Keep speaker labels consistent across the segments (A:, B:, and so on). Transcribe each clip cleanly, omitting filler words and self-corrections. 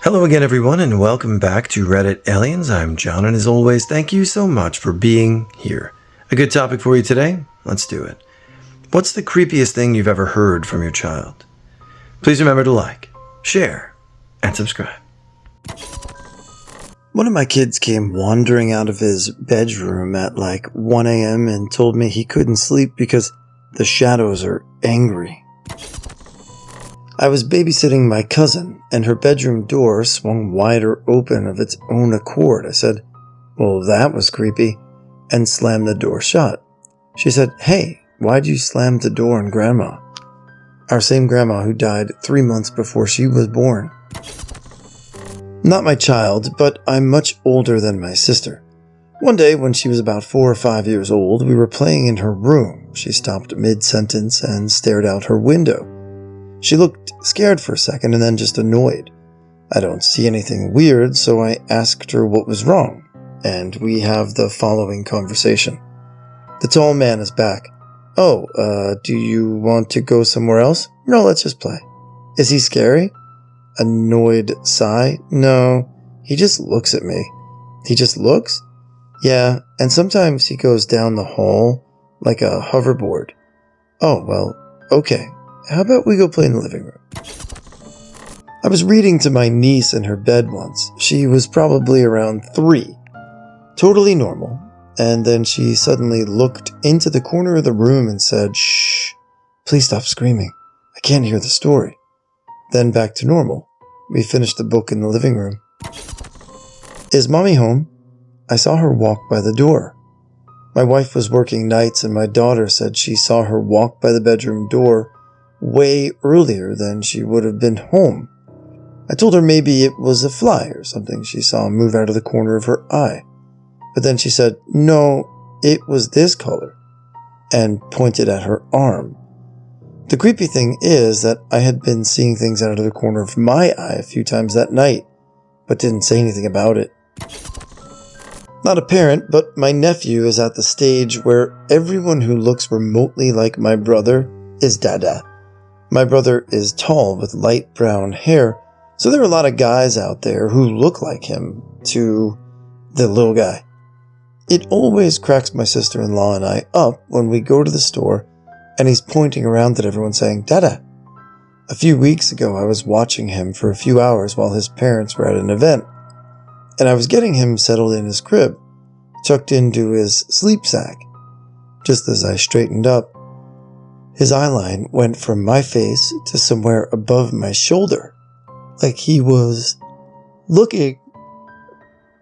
A: Hello again, everyone, and welcome back to Reddit Aliens. I'm John, and as always, thank you so much for being here. A good topic for you today? Let's do it. What's the creepiest thing you've ever heard from your child? Please remember to like, share, and subscribe.
B: One of my kids came wandering out of his bedroom at like 1 a.m. and told me he couldn't sleep because the shadows are angry. I was babysitting my cousin, and her bedroom door swung wider open of its own accord. I said, "Well, that was creepy," and slammed the door shut. She said, "Hey, why'd you slam the door on Grandma?" Our same grandma who died 3 months before she was born. Not my child, but I'm much older than my sister. One day, when she was about 4 or 5 years old, we were playing in her room. She stopped mid-sentence and stared out her window. She looked scared for a second and then just annoyed. I don't see anything weird, so I asked her what was wrong, and we have the following conversation. The tall man is back. "Oh, do you want to go somewhere else?" "No, let's just play." "Is he scary?" Annoyed sigh. "No, he just looks at me." "He just looks?" "Yeah, and sometimes he goes down the hall like a hoverboard." "Oh, well, okay. How about we go play in the living room?" I was reading to my niece in her bed once. She was probably around 3. Totally normal. And then she suddenly looked into the corner of the room and said, "Shh, please stop screaming. I can't hear the story." Then back to normal. We finished the book in the living room. "Is Mommy home?" I saw her walk by the door. My wife was working nights and my daughter said she saw her walk by the bedroom door way earlier than she would have been home. I told her maybe it was a fly or something she saw move out of the corner of her eye. But then she said, "No, it was this color," and pointed at her arm. The creepy thing is that I had been seeing things out of the corner of my eye a few times that night, but didn't say anything about it. Not a parent, but my nephew is at the stage where everyone who looks remotely like my brother is Dada. My brother is tall with light brown hair, so there are a lot of guys out there who look like him to the little guy. It always cracks my sister-in-law and I up when we go to the store and he's pointing around at everyone saying, "Dada." A few weeks ago, I was watching him for a few hours while his parents were at an event, and I was getting him settled in his crib, tucked into his sleep sack. Just as I straightened up, his eyeline went from my face to somewhere above my shoulder, like he was looking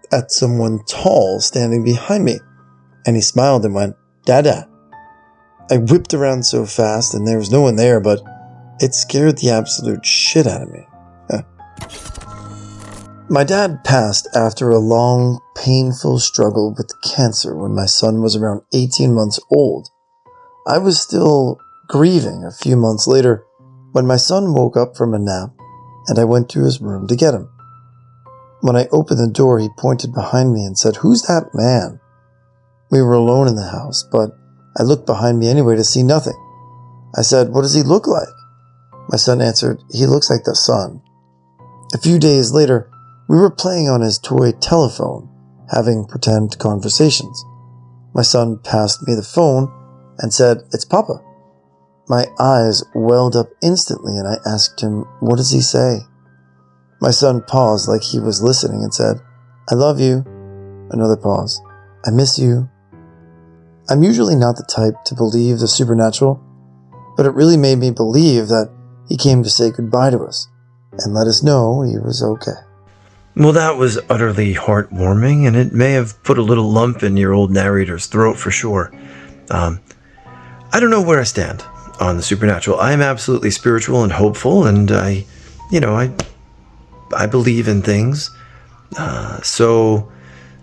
B: at someone tall standing behind me, and he smiled and went, "Dada." I whipped around so fast and there was no one there, but it scared the absolute shit out of me. My dad passed after a long, painful struggle with cancer when my son was around 18 months old. I was still grieving a few months later when my son woke up from a nap and I went to his room to get him. When I opened the door, he pointed behind me and said, "Who's that man?" We were alone in the house, but I looked behind me anyway to see nothing. I said, "What does he look like?" My son answered, "He looks like the sun." A few days later, we were playing on his toy telephone, having pretend conversations. My son passed me the phone and said, "It's Papa." My eyes welled up instantly and I asked him, "What does he say?" My son paused like he was listening and said, "I love you." Another pause. "I miss you." I'm usually not the type to believe the supernatural, but it really made me believe that he came to say goodbye to us and let us know he was okay.
A: Well, that was utterly heartwarming, and it may have put a little lump in your old narrator's throat for sure. I don't know where I stand on the supernatural. I am absolutely spiritual and hopeful, and I believe in things. So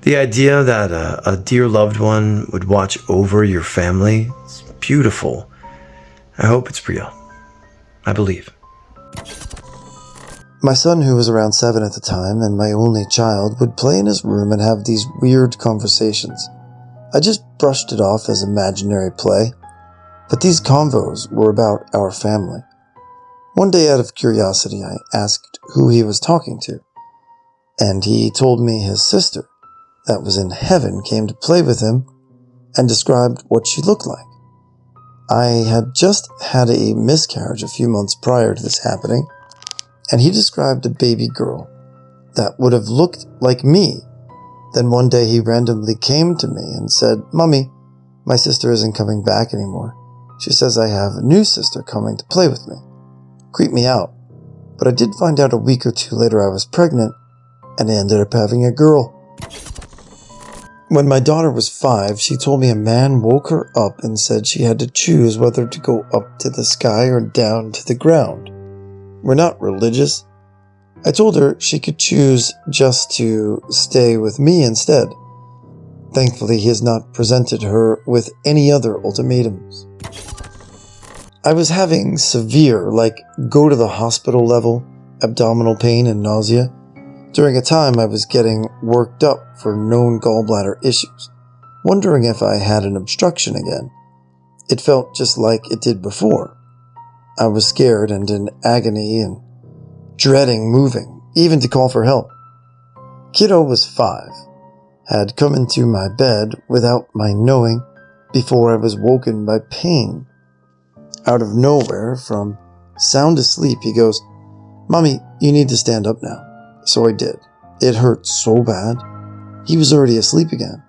A: the idea that a dear loved one would watch over your family is beautiful. I hope it's real. I believe.
B: My son, who was around 7 at the time and my only child, would play in his room and have these weird conversations. I just brushed it off as imaginary play, but these convos were about our family. One day, out of curiosity, I asked who he was talking to. and he told me his sister that was in heaven came to play with him and described what she looked like. I had just had a miscarriage a few months prior to this happening, and he described a baby girl that would have looked like me. Then one day he randomly came to me and said, "Mummy, my sister isn't coming back anymore. She says I have a new sister coming to play with me." Creeped me out, but I did find out a week or two later I was pregnant, and I ended up having a girl. When my daughter was 5, she told me a man woke her up and said she had to choose whether to go up to the sky or down to the ground. We're not religious. I told her she could choose just to stay with me instead. Thankfully, he has not presented her with any other ultimatums. I was having severe, go to the hospital level, abdominal pain and nausea. During a time I was getting worked up for known gallbladder issues, wondering if I had an obstruction again. It felt just like it did before. I was scared and in agony and dreading moving, even to call for help. Kiddo was 5, had come into my bed without my knowing before I was woken by pain. Out of nowhere, from sound asleep, he goes, "Mommy, you need to stand up now." So I did. It hurt so bad. He was already asleep again.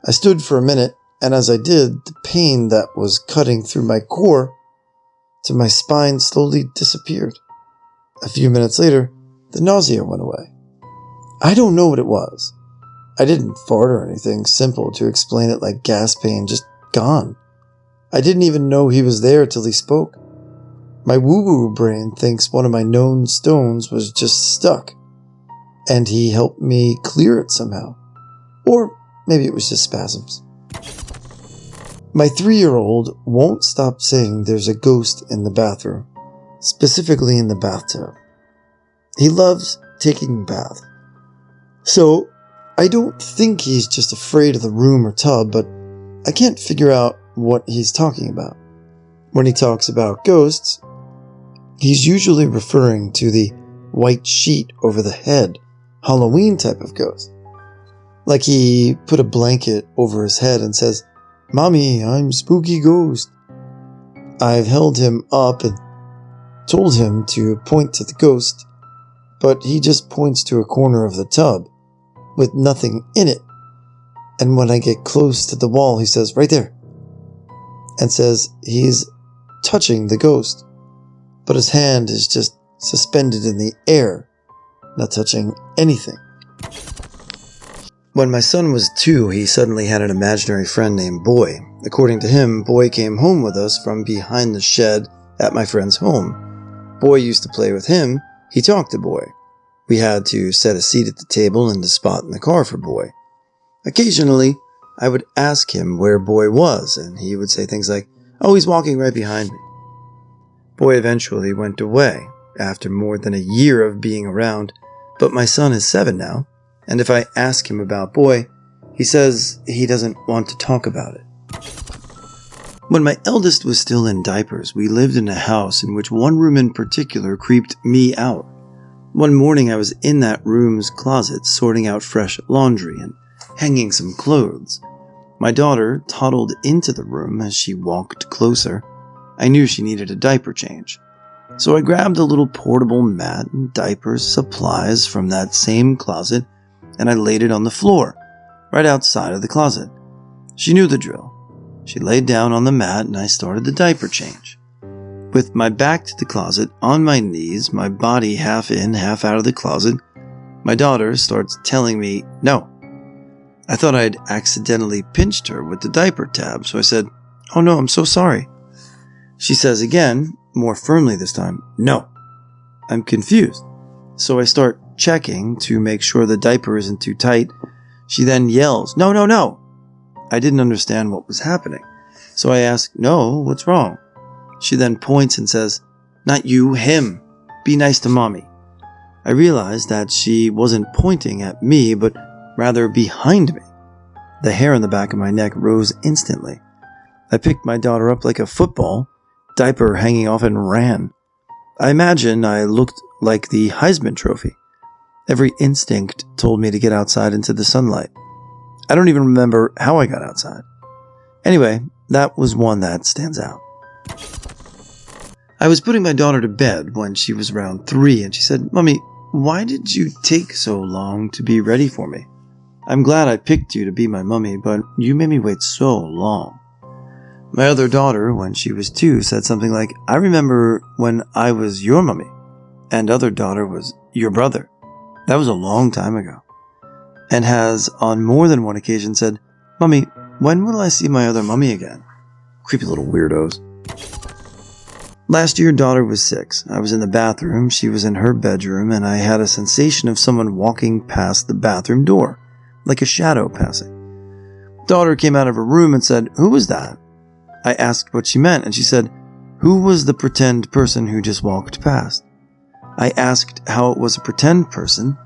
B: I stood for a minute, and as I did, the pain that was cutting through my core to my spine slowly disappeared. A few minutes later, the nausea went away. I don't know what it was. I didn't fart or anything simple to explain it, like gas pain, just gone. I didn't even know he was there till he spoke. My woo-woo brain thinks one of my known stones was just stuck, and he helped me clear it somehow. Or maybe it was just spasms. My 3-year-old won't stop saying there's a ghost in the bathroom, specifically in the bathtub. He loves taking a bath. So, I don't think he's just afraid of the room or tub, but I can't figure out what he's talking about. When he talks about ghosts, he's usually referring to the white sheet over the head, Halloween type of ghost. Like he put a blanket over his head and says, "Mommy, I'm spooky ghost." I've held him up and told him to point to the ghost, but he just points to a corner of the tub with nothing in it. And when I get close to the wall, he says, "Right there," and says he's touching the ghost, but his hand is just suspended in the air, not touching anything. When my son was 2, he suddenly had an imaginary friend named Boy. According to him, Boy came home with us from behind the shed at my friend's home. Boy used to play with him. He talked to Boy. We had to set a seat at the table and a spot in the car for Boy. Occasionally, I would ask him where Boy was, and he would say things like, "Oh, he's walking right behind me." Boy eventually went away after more than a year of being around, but my son is 7 now, and if I ask him about Boy, he says he doesn't want to talk about it. When my eldest was still in diapers, we lived in a house in which one room in particular creeped me out. One morning I was in that room's closet sorting out fresh laundry and hanging some clothes. My daughter toddled into the room. As she walked closer, I knew she needed a diaper change. So I grabbed a little portable mat and diapers supplies from that same closet, and I laid it on the floor, right outside of the closet. She knew the drill. She laid down on the mat and I started the diaper change. With my back to the closet, on my knees, my body half in, half out of the closet, my daughter starts telling me no. I thought I'd accidentally pinched her with the diaper tab, so I said, "Oh no, I'm so sorry." She says again, more firmly this time, "No." I'm confused, so I start checking to make sure the diaper isn't too tight. She then yells, "No, no, no." I didn't understand what was happening, so I ask, "No, what's wrong?" She then points and says, "Not you, him. Be nice to mommy." I realized that she wasn't pointing at me, but rather behind me. The hair on the back of my neck rose instantly. I picked my daughter up like a football, diaper hanging off, and ran. I imagine I looked like the Heisman Trophy. Every instinct told me to get outside into the sunlight. I don't even remember how I got outside. Anyway, that was one that stands out. I was putting my daughter to bed when she was around 3, and she said, "Mommy, why did you take so long to be ready for me? I'm glad I picked you to be my mummy, but you made me wait so long." My other daughter, when she was 2, said something like, "I remember when I was your mummy, and other daughter was your brother. That was a long time ago." And has, on more than one occasion, said, "Mummy, when will I see my other mummy again?" Creepy little weirdos. Last year, daughter was 6. I was in the bathroom, she was in her bedroom, and I had a sensation of someone walking past the bathroom door, like a shadow passing. Daughter came out of her room and said, "Who was that?" I asked what she meant, and she said, "Who was the pretend person who just walked past?" I asked how it was a pretend person,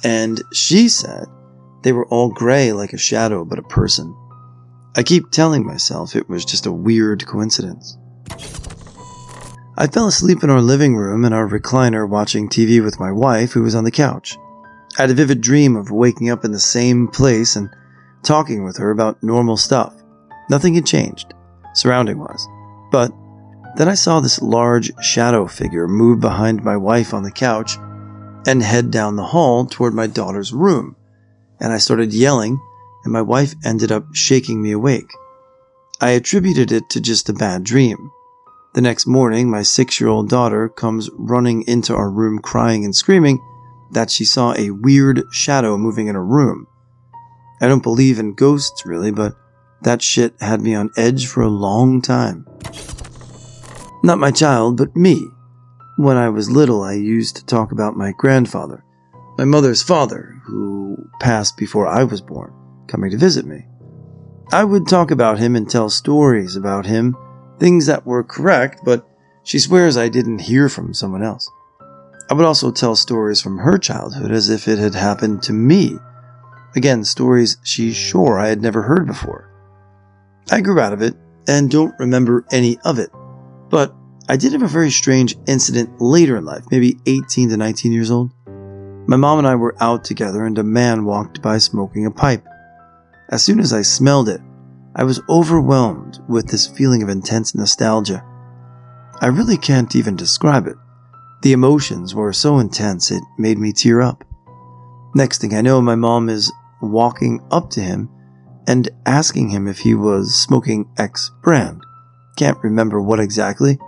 B: and she said they were all gray like a shadow but a person. I keep telling myself it was just a weird coincidence. I fell asleep in our living room in our recliner watching TV with my wife, who was on the couch. I had a vivid dream of waking up in the same place and talking with her about normal stuff. Nothing had changed, surrounding-wise. But then I saw this large shadow figure move behind my wife on the couch and head down the hall toward my daughter's room. And I started yelling, and my wife ended up shaking me awake. I attributed it to just a bad dream. The next morning, my 6-year-old daughter comes running into our room crying and screaming that she saw a weird shadow moving in her room. I don't believe in ghosts really, but that shit had me on edge for a long time. Not my child, but me. When I was little, I used to talk about my grandfather, my mother's father, who passed before I was born, coming to visit me. I would talk about him and tell stories about him, things that were correct, but she swears I didn't hear from someone else. I would also tell stories from her childhood as if it had happened to me. Again, stories she's sure I had never heard before. I grew out of it and don't remember any of it, but I did have a very strange incident later in life, maybe 18 to 19 years old. My mom and I were out together and a man walked by smoking a pipe. As soon as I smelled it, I was overwhelmed with this feeling of intense nostalgia. I really can't even describe it. The emotions were so intense it made me tear up. Next thing I know, my mom is walking up to him and asking him if he was smoking X brand. Can't remember what exactly.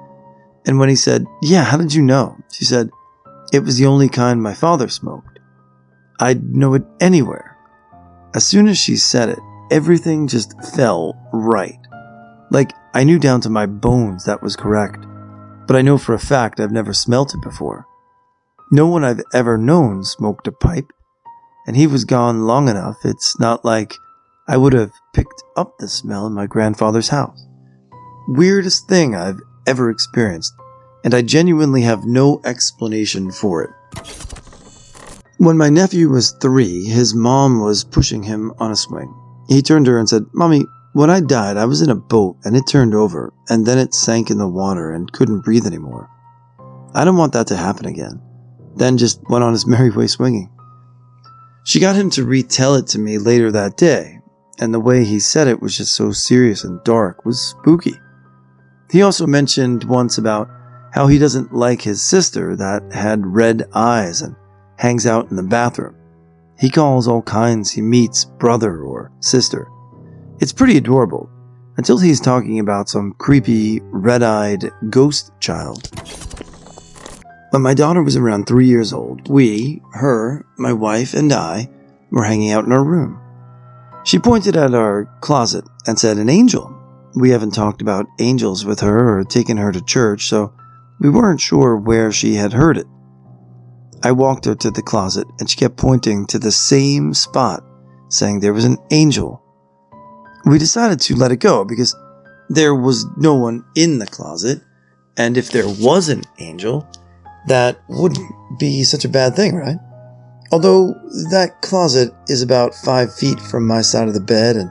B: And when he said, "Yeah, how did you know?" she said, "It was the only kind my father smoked. I'd know it anywhere." As soon as she said it, everything just fell right. Like, I knew down to my bones that was correct. But I know for a fact I've never smelt it before. No one I've ever known smoked a pipe, and he was gone long enough, it's not like I would have picked up the smell in my grandfather's house. Weirdest thing I've ever experienced, and I genuinely have no explanation for it. When my nephew was 3, his mom was pushing him on a swing. He turned to her and said, "Mommy, when I died, I was in a boat and it turned over, and then it sank in the water and couldn't breathe anymore. I don't want that to happen again." Then just went on his merry way swinging. She got him to retell it to me later that day, and the way he said it was just so serious and dark, was spooky. He also mentioned once about how he doesn't like his sister that had red eyes and hangs out in the bathroom. He calls all kinds he meets brother or sister. It's pretty adorable, until he's talking about some creepy, red-eyed ghost child. When my daughter was around 3 years old, we, her, my wife, and I were hanging out in our room. She pointed at our closet and said, "An angel." We haven't talked about angels with her or taken her to church, so we weren't sure where she had heard it. I walked her to the closet, and she kept pointing to the same spot, saying there was an angel. We decided to let it go because there was no one in the closet, and if there was an angel, that wouldn't be such a bad thing, right? Although that closet is about 5 feet from my side of the bed, and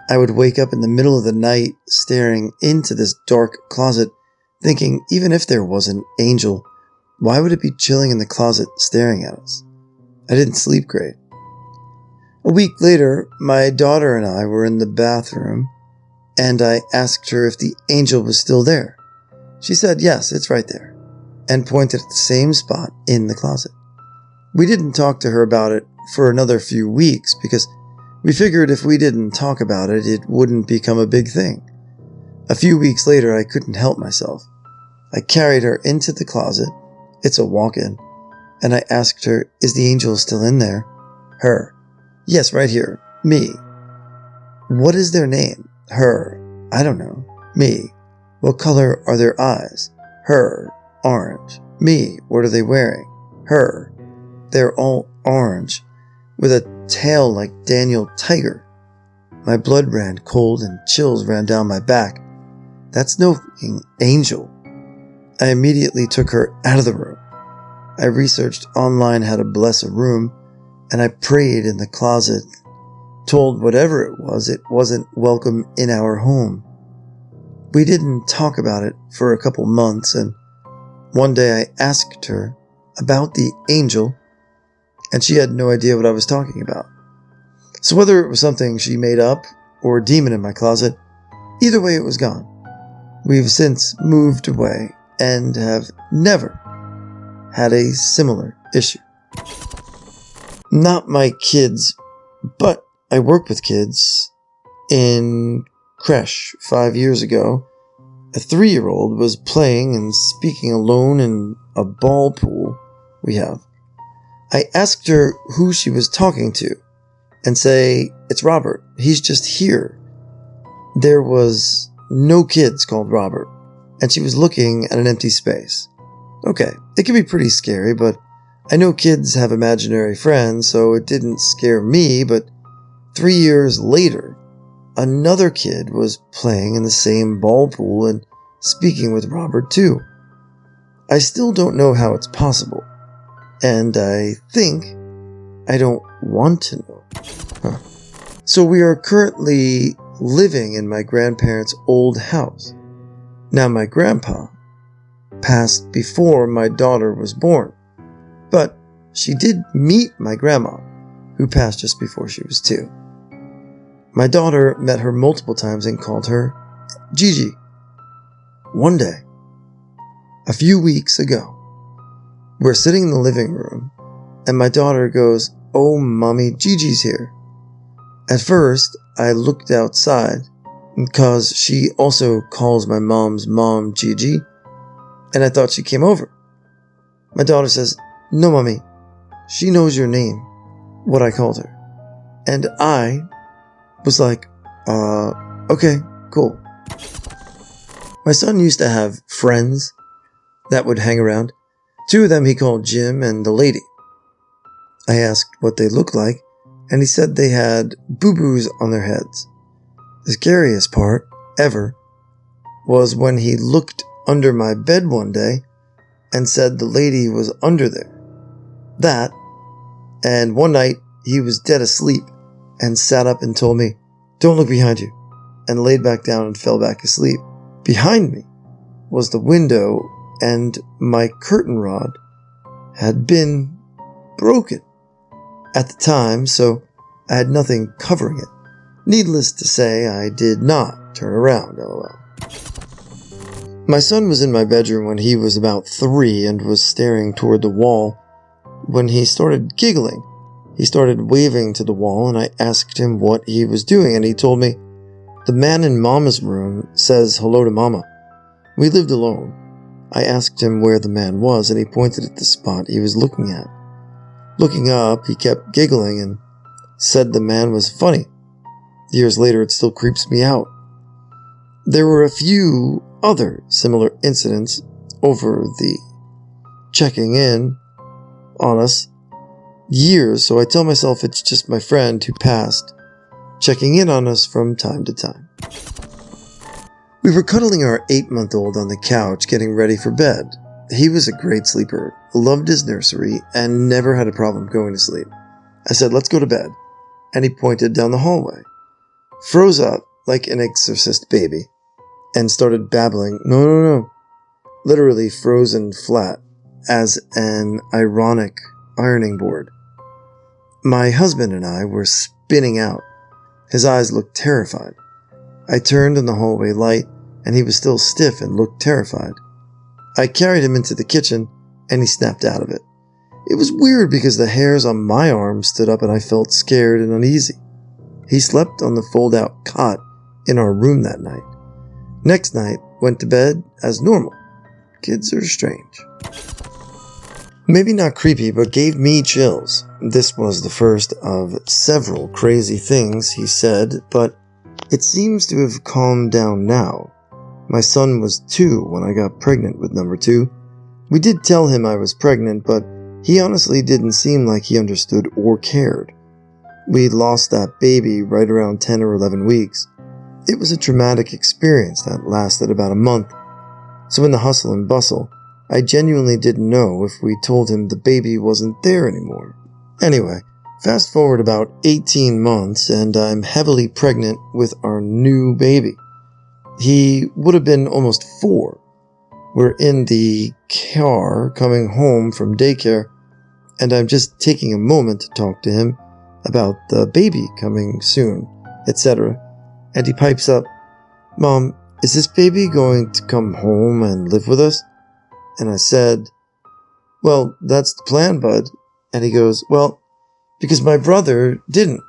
B: I would wake up in the middle of the night staring into this dark closet, thinking even if there was an angel, why would it be chilling in the closet staring at us? I didn't sleep great. A week later, my daughter and I were in the bathroom, and I asked her if the angel was still there. She said, yes, it's right there, and pointed at the same spot in the closet. We didn't talk to her about it for another few weeks because we figured if we didn't talk about it, it wouldn't become a big thing. A few weeks later, I couldn't help myself. I carried her into the closet. It's a walk-in. And I asked her, is the angel still in there? Her. Yes, right here. Me. What is their name? Her. I don't know. Me. What color are their eyes? Her. Orange. Me. What are they wearing? Her. They're all orange, with a tail like Daniel Tiger. My blood ran cold and chills ran down my back. That's no fucking angel. I immediately took her out of the room. I researched online how to bless a room, and I prayed in the closet, told whatever it wasn't welcome in our home. We didn't talk about it for a couple months, and one day I asked her about the angel, and she had no idea what I was talking about. So whether it was something she made up or a demon in my closet, either way it was gone. We've since moved away and have never had a similar issue. Not my kids, but I work with kids. In creche 5 years ago, a 3-year-old was playing and speaking alone in a ball pool we have. I asked her who she was talking to and say, it's Robert, he's just here. There was no kids called Robert, and she was looking at an empty space. Okay, it can be pretty scary, but I know kids have imaginary friends, so it didn't scare me, but 3 years later, another kid was playing in the same ball pool and speaking with Robert too. I still don't know how it's possible, and I think I don't want to know. So we are currently living in my grandparents' old house. Now my grandpa passed before my daughter was born, but she did meet my grandma, who passed just before she was 2. My daughter met her multiple times and called her Gigi. One day, a few weeks ago, we're sitting in the living room, and my daughter goes, "Oh, Mommy, Gigi's here." At first, I looked outside, because she also calls my mom's mom Gigi, and I thought she came over. My daughter says, "No, Mommy, she knows your name," what I called her. And I was like, okay, cool. My son used to have friends that would hang around. 2 of them he called Jim and the lady. I asked what they looked like, and he said they had boo-boos on their heads. The scariest part, ever, was when he looked under my bed one day and said the lady was under there. That, and one night he was dead asleep and sat up and told me, "Don't look behind you," and laid back down and fell back asleep. Behind me was the window, and my curtain rod had been broken at the time, so I had nothing covering it. Needless to say, I did not turn around, lol. My son was in my bedroom when he was about 3 and was staring toward the wall when he started giggling. He started waving to the wall, and I asked him what he was doing, and he told me, "The man in Mama's room says hello to Mama." We lived alone. I asked him where the man was, and he pointed at the spot he was looking at. Looking up, he kept giggling and said the man was funny. Years later, it still creeps me out. There were a few other similar incidents over the checking in on us years, so I tell myself it's just my friend who passed, checking in on us from time to time. We were cuddling our 8-month-old on the couch getting ready for bed. He was a great sleeper, loved his nursery, and never had a problem going to sleep. I said, "Let's go to bed," and he pointed down the hallway, froze up like an exorcist baby, and started babbling, no, literally frozen flat as an ironic ironing board. My husband and I were spinning out. His eyes looked terrified. I turned on the hallway light, and he was still stiff and looked terrified. I carried him into the kitchen, and he snapped out of it. It was weird because the hairs on my arm stood up and I felt scared and uneasy. He slept on the fold-out cot in our room that night. Next night, went to bed as normal. Kids are strange. Maybe not creepy, but gave me chills. This was the first of several crazy things he said, but it seems to have calmed down now. My son was 2 when I got pregnant with number 2. We did tell him I was pregnant, but he honestly didn't seem like he understood or cared. We lost that baby right around 10 or 11 weeks. It was a traumatic experience that lasted about a month. So in the hustle and bustle, I genuinely didn't know if we told him the baby wasn't there anymore. Anyway, fast forward about 18 months and I'm heavily pregnant with our new baby. He would have been almost 4. We're in the car coming home from daycare, and I'm just taking a moment to talk to him about the baby coming soon, etc. And he pipes up, "Mom, is this baby going to come home and live with us?" And I said, "Well, that's the plan, bud." And he goes, "Well, because my brother didn't.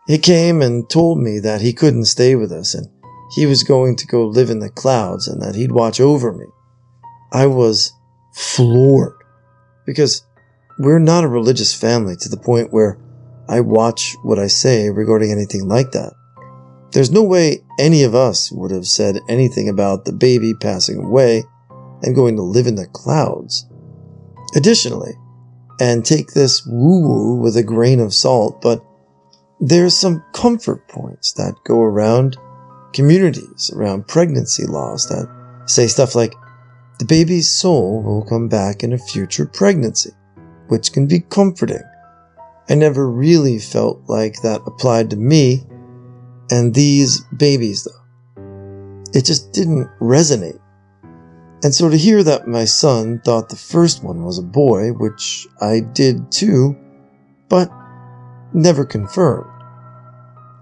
B: He came and told me that he couldn't stay with us and he was going to go live in the clouds and that he'd watch over me." I was floored because we're not a religious family to the point where I watch what I say regarding anything like that. There's no way any of us would have said anything about the baby passing away and going to live in the clouds. Additionally, and take this woo-woo with a grain of salt, but there's some comfort points that go around communities around pregnancy laws that say stuff like, the baby's soul will come back in a future pregnancy, which can be comforting. I never really felt like that applied to me and these babies, though. It just didn't resonate. And so to hear that my son thought the first one was a boy, which I did too, but never confirmed,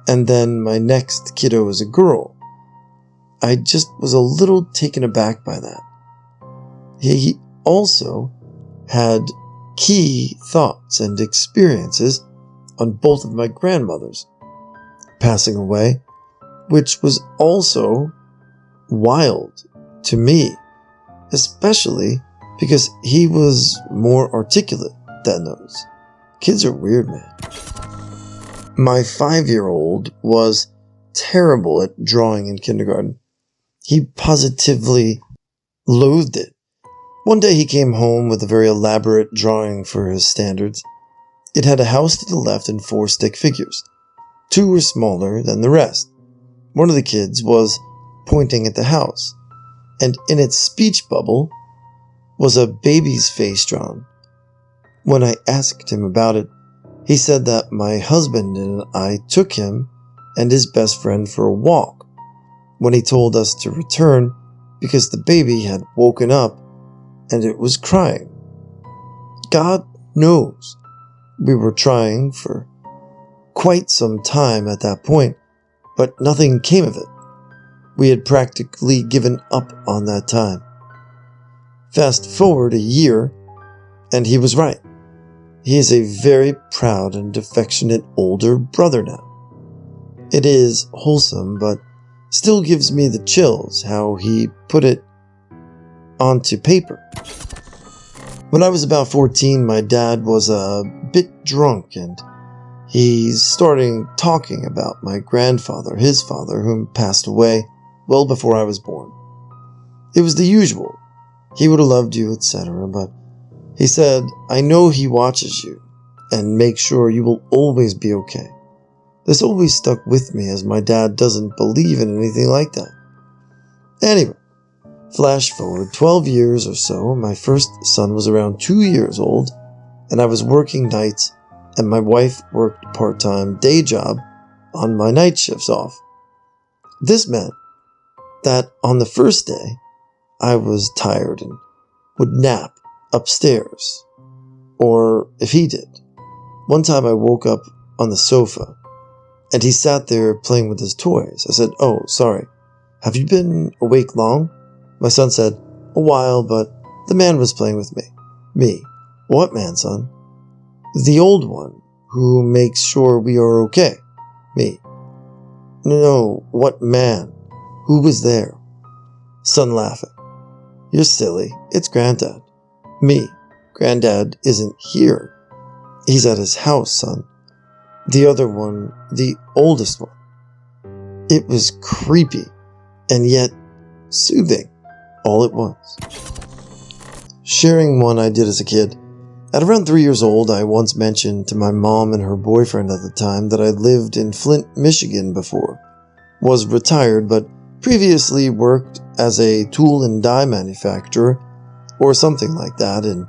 B: and then my next kiddo is a girl, I just was a little taken aback by that. He also had key thoughts and experiences on both of my grandmothers passing away, which was also wild to me, especially because he was more articulate than those. Kids are weird, man. My 5-year-old was terrible at drawing in kindergarten. He positively loathed it. One day he came home with a very elaborate drawing for his standards. It had a house to the left and 4 stick figures. 2 were smaller than the rest. One of the kids was pointing at the house, and in its speech bubble was a baby's face drawn. When I asked him about it, he said that my husband and I took him and his best friend for a walk when he told us to return because the baby had woken up and it was crying. God knows we were trying for quite some time at that point, but nothing came of it. We had practically given up on that time. Fast forward a year, and he was right. He is a very proud and affectionate older brother now. It is wholesome, but still gives me the chills how he put it onto paper. When I was about 14, my dad was a bit drunk and he's starting talking about my grandfather, his father, whom passed away well before I was born. It was the usual. He would have loved you, etc., but he said, "I know he watches you and makes sure you will always be okay." This always stuck with me as my dad doesn't believe in anything like that. Anyway, flash forward 12 years or so, my first son was around 2 years old, and I was working nights, and my wife worked a part-time day job on my night shifts off. This meant that on the first day, I was tired and would nap upstairs, or if he did, One time I woke up on the sofa, and he sat there playing with his toys. I said, "Oh, sorry. Have you been awake long?" My son said, "A while, but the man was playing with me." Me. "What man, son?" "The old one, who makes sure we are okay." Me. No, what man? Who was there?" Son laughing. "You're silly. It's Granddad." Me. "Granddad isn't here. He's at his house, son." "The other one, the oldest one." It was creepy, and yet soothing, all at once. Sharing one I did as a kid. At around 3 years old, I once mentioned to my mom and her boyfriend at the time that I lived in Flint, Michigan before, was retired, but previously worked as a tool and die manufacturer, or something like that, in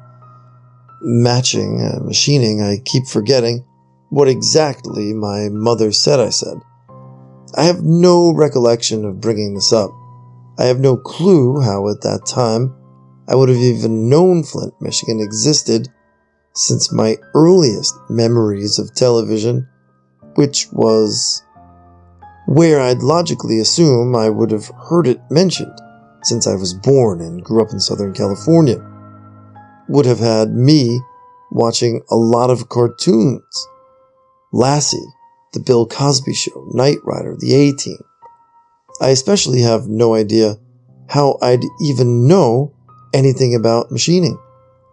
B: machining. I keep forgetting what exactly my mother said I said. I have no recollection of bringing this up. I have no clue how at that time I would have even known Flint, Michigan existed, since my earliest memories of television, which was where I'd logically assume I would have heard it mentioned, since I was born and grew up in Southern California, would have had me watching a lot of cartoons. Lassie, The Bill Cosby Show, Knight Rider, The A-Team. I especially have no idea how I'd even know anything about machining,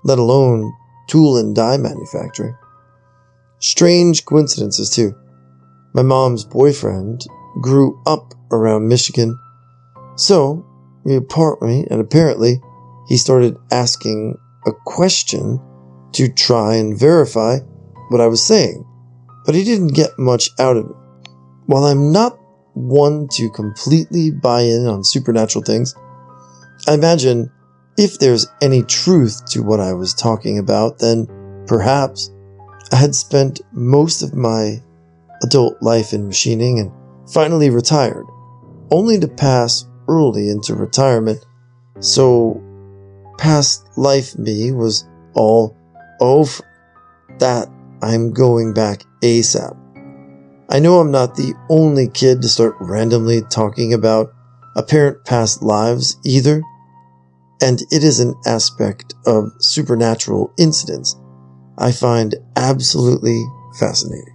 B: let alone tool and die manufacturing. Strange coincidences, too. My mom's boyfriend grew up around Michigan, so apparently he started asking a question to try and verify what I was saying, but he didn't get much out of it. While I'm not one to completely buy in on supernatural things, I imagine if there's any truth to what I was talking about, then perhaps I had spent most of my adult life in machining and finally retired, only to pass early into retirement, so past life me was all over. That I'm going back ASAP. I know I'm not the only kid to start randomly talking about apparent past lives either, and it is an aspect of supernatural incidents I find absolutely fascinating.